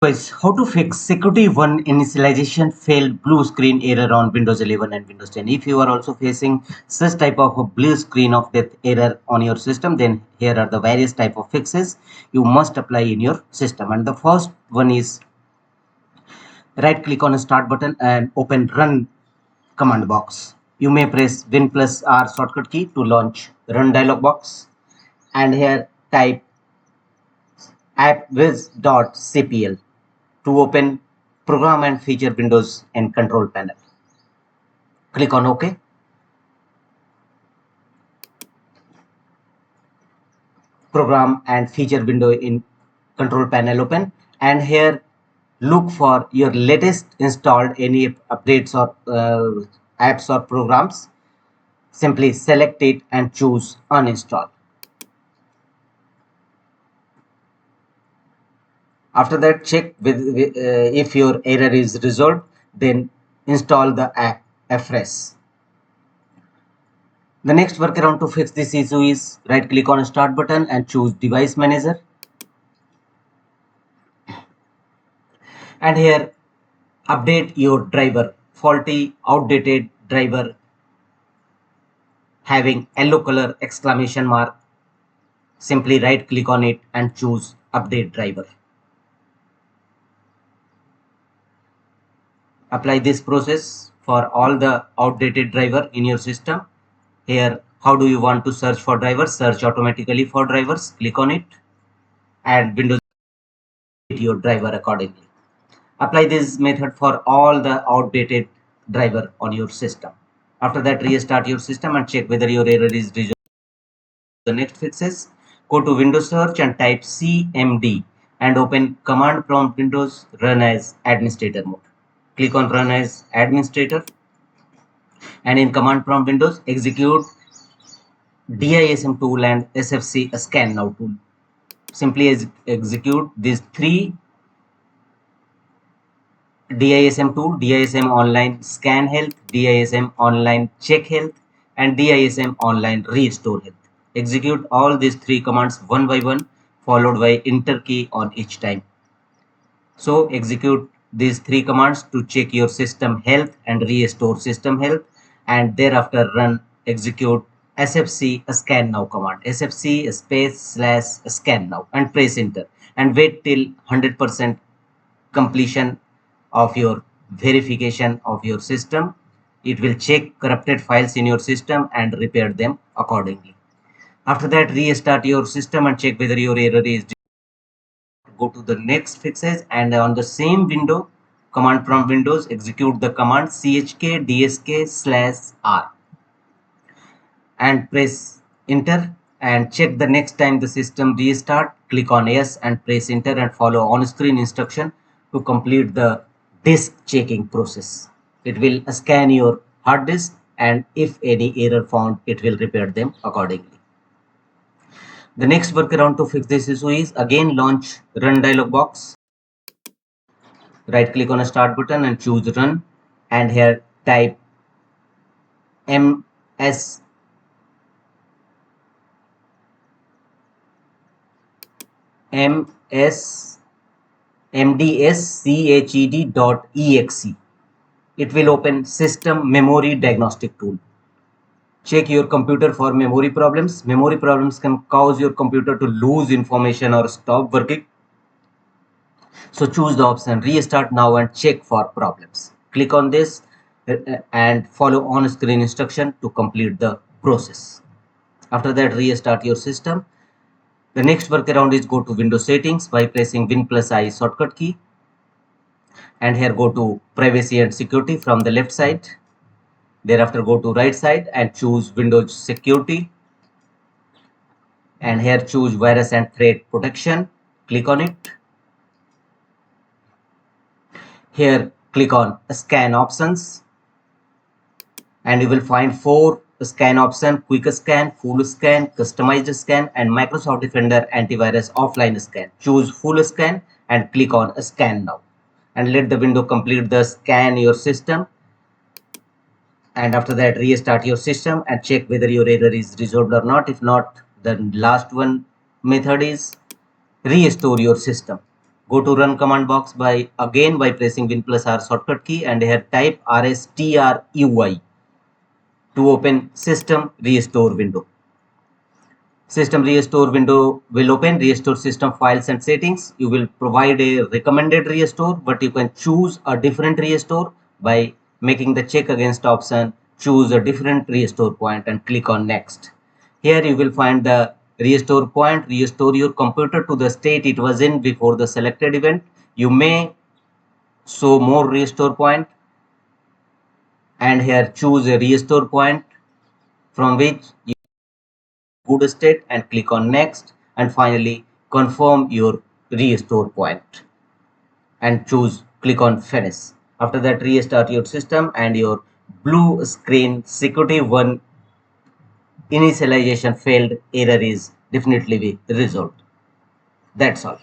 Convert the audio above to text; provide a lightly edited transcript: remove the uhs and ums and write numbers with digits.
Is how to fix SECURITY1 initialization failed blue screen error on Windows 11 and Windows 10. If you are also facing such type of a blue screen of death error on your system, then here are the various type of fixes you must apply in your system. And the first one is right click on the start button and open run command box. You may press Win plus R shortcut key to launch run dialog box, and here type appwiz.cpl to open program and feature windows in control panel. Click on OK. Program and feature window in control panel open, and here look for your latest installed any updates or apps or programs. Simply select it and choose uninstall. After that, check with if your error is resolved, then install the app afresh. The next workaround to fix this issue is right click on start button and choose device manager, and here update your driver. Faulty outdated driver having yellow color exclamation mark, simply right click on it and choose update driver. Apply this process for all the outdated driver in your system. Here, how do you want to search for drivers? Search automatically for drivers. Click on it and Windows your driver accordingly. Apply this method for all the outdated driver on your system. After that, restart your system and check whether your error is resolved. The next fixes, go to Windows search and type CMD and open command prompt Windows, run as administrator mode. Click on run as administrator, and in command prompt Windows execute DISM tool and SFC scan now tool. Simply execute these three DISM tool: DISM online scan health, DISM online check health, and DISM online restore health. Execute all these three commands one by one, followed by enter key on each time. So execute these three commands to check your system health and restore system health, and thereafter run execute SFC scan now command, SFC space / scan now, and press enter and wait till 100% completion of your verification of your system. It will check corrupted files in your system and repair them accordingly. After that, restart your system and check whether your error is. Go to the next fixes, and on the same window, command prompt Windows, execute the command chk dsk/r and press enter and check the next time the system restart. Click on yes and press enter and follow on screen instruction to complete the disk checking process. It will scan your hard disk, and if any error found, it will repair them accordingly. The next workaround to fix this issue is again launch run dialog box. Right click on a start button and choose run, and here type mdsched.exe. It will open system memory diagnostic tool. Check your computer for memory problems. Memory problems can cause your computer to lose information or stop working. So choose the option restart now and check for problems. Click on this and follow on screen instruction to complete the process. After that, restart your system. The next workaround is go to Windows settings by pressing Win plus I shortcut key, and here go to privacy and security from the left side. Thereafter go to right side and choose Windows security, and here choose virus and threat protection. Click on it. Here click on scan options, and you will find 4 scan options: quick scan, full scan, customized scan, and Microsoft Defender antivirus offline scan. Choose full scan and click on scan now, and let the window complete the scan your system. And after that, restart your system and check whether your error is resolved or not. If not, the last one method is restore your system. Go to run command box by pressing Win+R shortcut key, and here type rstrui to open system restore window. System restore window will open. Restore system files and settings. You will provide a recommended restore, but you can choose a different restore by making the check against option. Choose a different restore point and click on next. Here you will find the restore point. Restore your computer to the state it was in before the selected event. You may show more restore point, and here choose a restore point from which you good state and click on next, and finally confirm your restore point and click on finish. After that, restart your system and your blue screen security1 initialization failed error is definitely be resolved. That's all.